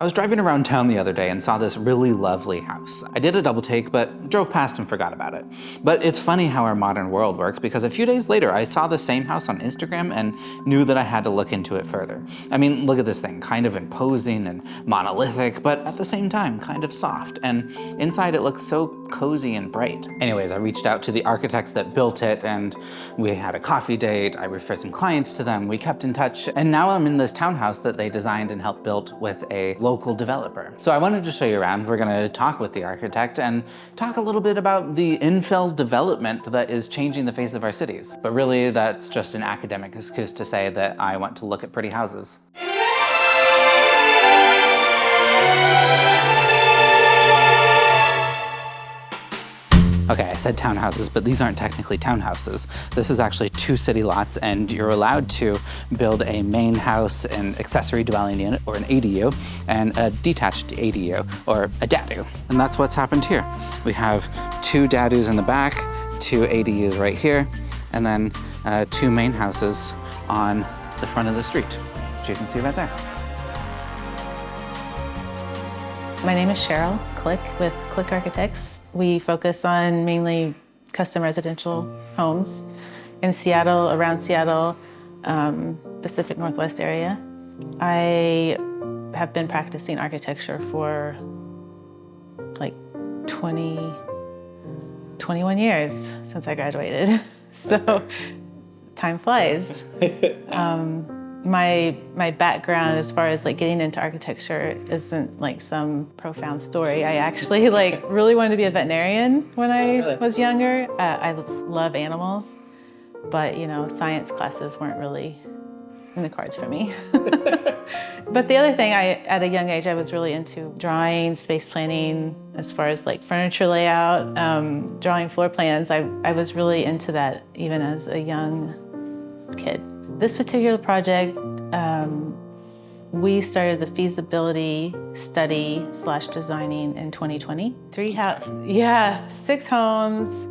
I was driving around town the other day and saw this really lovely house. I did a double take, but drove past and forgot about it. But it's funny how our modern world works, because a few days later I saw the same house on Instagram and knew that I had to look into it further. I mean, look at this thing, kind of imposing and monolithic, but at the same time, kind of soft. And inside it looks so cozy and bright. Anyways, I reached out to the architects that built it and we had a coffee date. I referred some clients to them. We kept in touch. And now I'm in this townhouse that they designed and helped build with a local developer. So I wanted to show you around. We're gonna talk with the architect and talk a little bit about the infill development that is changing the face of our cities. But really, that's just an academic excuse to say that I want to look at pretty houses. Okay, I said townhouses, but these aren't technically townhouses. This is actually 2 city lots, and you're allowed to build a main house, an accessory dwelling unit, or an ADU, and a detached ADU, or a DADU. And that's what's happened here. We have 2 DADUs in the back, 2 ADUs right here, and then 2 main houses on the front of the street, which you can see right there. My name is Cheryl Click with Click Architects. We focus on mainly custom residential homes in Seattle, around Seattle, Pacific Northwest area. I have been practicing architecture for like 21 years since I graduated. So time flies. My background as far as like getting into architecture isn't like some profound story. I actually like really wanted to be a veterinarian when I was younger. I love animals, but you know, science classes weren't really in the cards for me. But the other thing, at a young age, I was really into drawing, space planning, as far as like furniture layout, drawing floor plans. I was really into that even as a young kid. This particular project, we started the feasibility study / designing in 2020. 6 homes,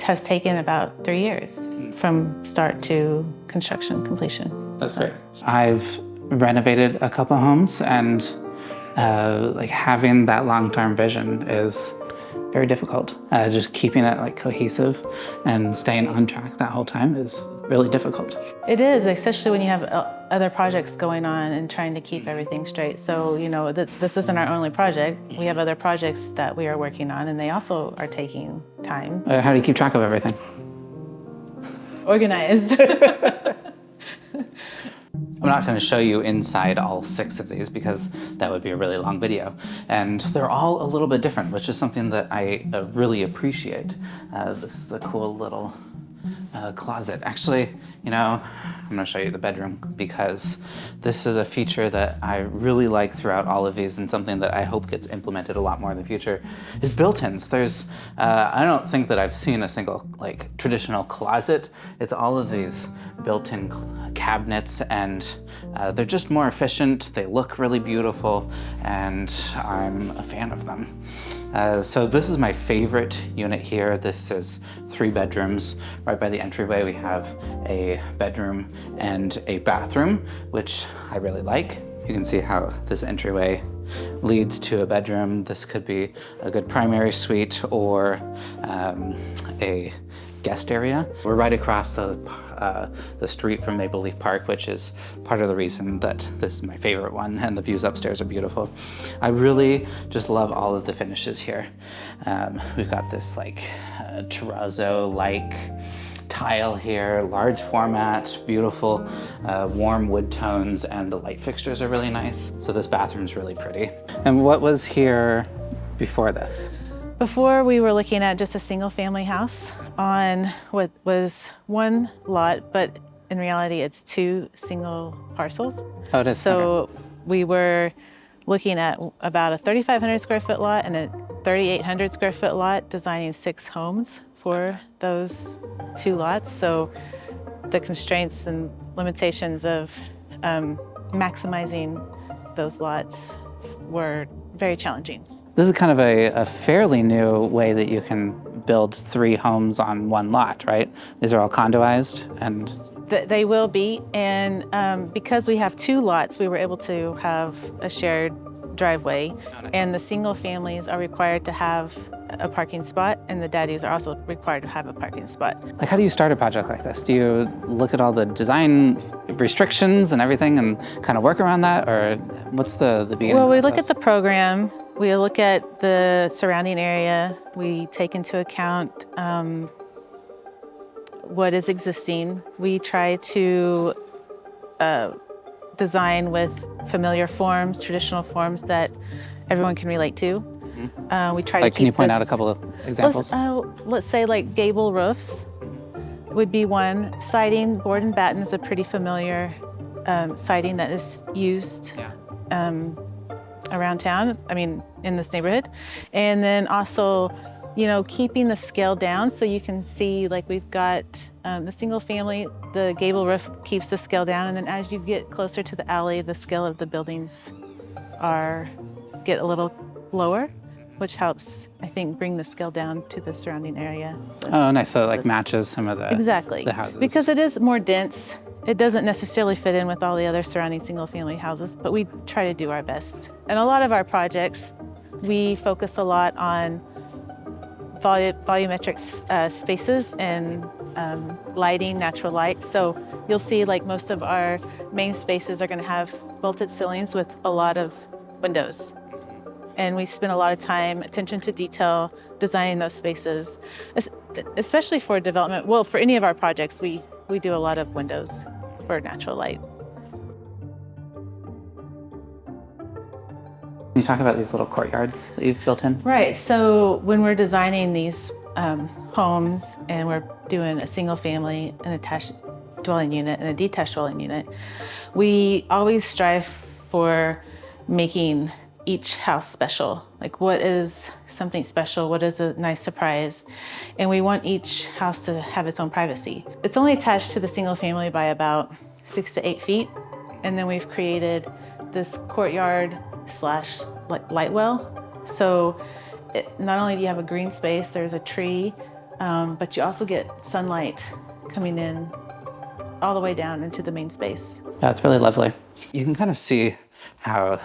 has taken about 3 years from start to construction completion. That's great. I've renovated a couple homes, and like having that long-term vision is very difficult. Just keeping it like cohesive and staying on track that whole time is really difficult. It is, especially when you have other projects going on and trying to keep everything straight. So, you know, this isn't our only project. We have other projects that we are working on, and they also are taking time. How do you keep track of everything? Organized. I'm not going to show you inside all 6 of these because that would be a really long video. And they're all a little bit different, which is something that I really appreciate. This is a cool little closet. Actually, you know, I'm going to show you the bedroom because this is a feature that I really like throughout all of these, and something that I hope gets implemented a lot more in the future is built-ins. There's, I don't think that I've seen a single like traditional closet. It's all of these built-in cabinets, and they're just more efficient. They look really beautiful, and I'm a fan of them. So this is my favorite unit here. This is 3 bedrooms. Right by the entryway, we have a bedroom and a bathroom, which I really like. You can see how this entryway leads to a bedroom. This could be a good primary suite or a guest area. We're right across the street from Maple Leaf Park, which is part of the reason that this is my favorite one, and the views upstairs are beautiful. I really just love all of the finishes here. We've got this like terrazzo-like tile here, large format, beautiful warm wood tones, and the light fixtures are really nice. So this bathroom's really pretty. And what was here before this? Before, we were looking at just a single family house on what was 1 lot, but in reality it's 2 single parcels. Oh, it is. So okay. We were looking at about a 3,500 square foot lot and a 3,800 square foot lot, designing 6 homes for those 2 lots. So the constraints and limitations of maximizing those lots were very challenging. This is kind of a fairly new way that you can build 3 homes on 1 lot, right? These are all condoized and They will be, and because we have 2 lots, we were able to have a shared driveway, and the single families are required to have a parking spot, and the daddies are also required to have a parking spot. Like, how do you start a project like this? Do you look at all the design restrictions and everything and kind of work around that, or what's the beginning Well, we process? look at the program, we look at the surrounding area, we take into account what is existing. We try to design with familiar forms, traditional forms that everyone can relate to. We try to keep can you point out a this- couple of examples? Let's say like gable roofs would be one. Siding, board and batten is a pretty familiar siding that is used around town, in this neighborhood. And then also, keeping the scale down so you can see, like we've got the single family, the gable roof keeps the scale down, and then as you get closer to the alley, the scale of the buildings get a little lower, which helps, I think, bring the scale down to the surrounding area. Oh, nice. So like matches some of the houses. Because it is more dense. It doesn't necessarily fit in with all the other surrounding single-family houses, but we try to do our best. And a lot of our projects, we focus a lot on volumetric spaces and lighting, natural light. So you'll see like most of our main spaces are going to have vaulted ceilings with a lot of windows. And we spend a lot of time, attention to detail, designing those spaces, especially for development. Well, for any of our projects, we do a lot of windows for natural light. Can you talk about these little courtyards that you've built in? Right, so when we're designing these homes and we're doing a single family, an attached dwelling unit and a detached dwelling unit, we always strive for making each house special. Like, what is something special? What is a nice surprise? And we want each house to have its own privacy. It's only attached to the single family by about 6 to 8 feet. And then we've created this courtyard / light well. So not only do you have a green space, there's a tree, but you also get sunlight coming in all the way down into the main space. Yeah, it's really lovely. You can kind of see how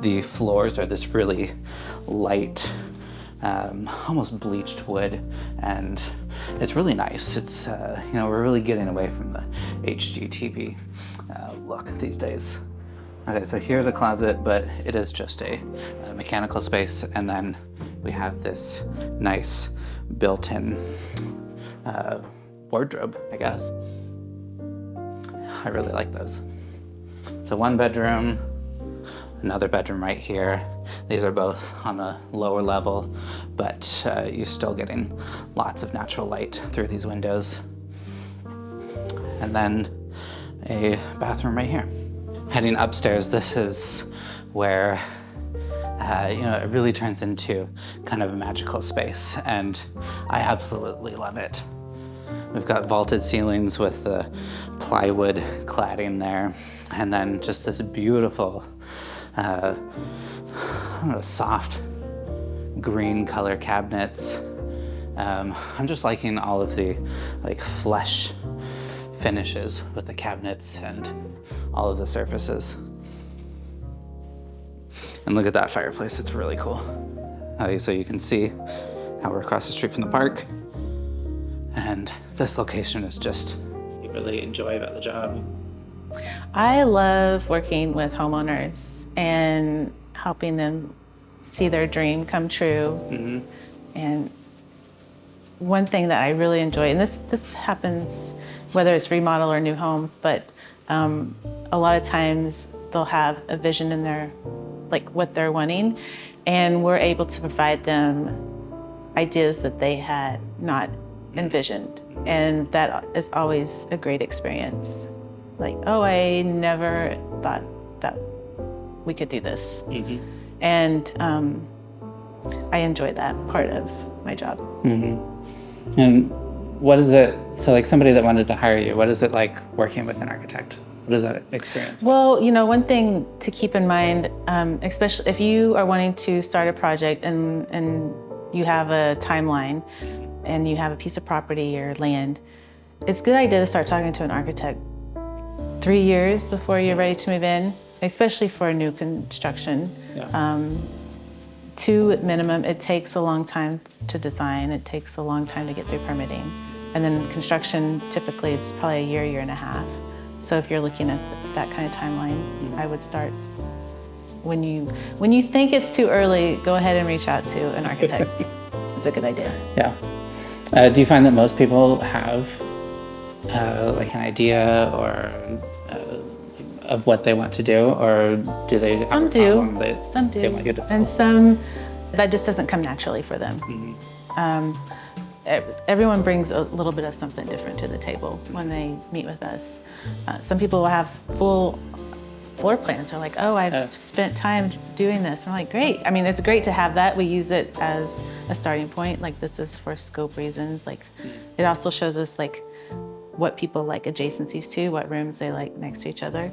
the floors are this really light, almost bleached wood, and it's really nice. It's, we're really getting away from the HGTV look these days. Okay, so here's a closet, but it is just a mechanical space, and then we have this nice built-in wardrobe, I guess. I really like those. So 1 bedroom, another bedroom right here. These are both on a lower level, but you're still getting lots of natural light through these windows. And then a bathroom right here. Heading upstairs, this is where it really turns into kind of a magical space, and I absolutely love it. We've got vaulted ceilings with the plywood cladding there, and then just this beautiful, soft green color cabinets. I'm just liking all of the flesh finishes with the cabinets and all of the surfaces. And look at that fireplace, it's really cool. So you can see how we're across the street from the park. And this location is just, you really enjoy about the job. I love working with homeowners and helping them see their dream come true. Mm-hmm. And one thing that I really enjoy, and this happens whether it's remodel or new homes, but a lot of times they'll have a vision in their, what they're wanting, and we're able to provide them ideas that they had not envisioned. And that is always a great experience. I never thought that we could do this. Mm-hmm. And I enjoy that part of my job. Mm-hmm. And what is it, so somebody that wanted to hire you, what is it like working with an architect? What is that experience? Well, one thing to keep in mind, especially if you are wanting to start a project and you have a timeline and you have a piece of property or land, It's a good idea to start talking to an architect 3 years before you're ready to move in, especially for new construction. Yeah. 2 at minimum. It takes a long time to design. It takes a long time to get through permitting. And then construction, typically it's probably a year, year and a half. So if you're looking at that kind of timeline, I would start when you think it's too early, go ahead and reach out to an architect. It's a good idea. Yeah. Do you find that most people have like an idea or of what they want to do, or do they have Some a do. problem that Some do. they want you to solve? And some that just doesn't come naturally for them. Everyone brings a little bit of something different to the table when they meet with us. Some people will have full floor plans. They're like, oh, I've spent time doing this. And we're like, great. I mean, it's great to have that. We use it as a starting point. Like, this is for scope reasons. Like, it also shows us like what people like adjacencies to, what rooms they like next to each other.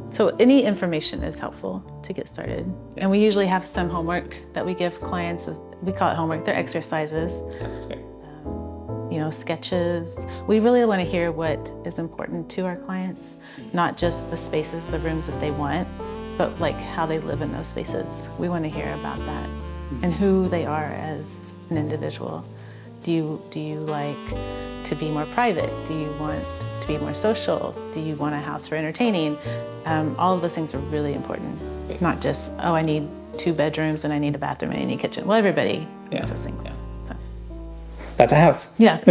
So any information is helpful to get started. And we usually have some homework that we give clients. We call it homework. They're exercises. Yeah, that's great. You know, sketches. We really want to hear what is important to our clients, not just the spaces, the rooms that they want, but like how they live in those spaces. We want to hear about that and who they are as an individual. Do you like to be more private? Do you want to be more social? Do you want a house for entertaining? All of those things are really important. It's not just, oh, I need 2 bedrooms and I need a bathroom and I need a kitchen. Well, everybody needs those things. Yeah. So. That's a house. Yeah.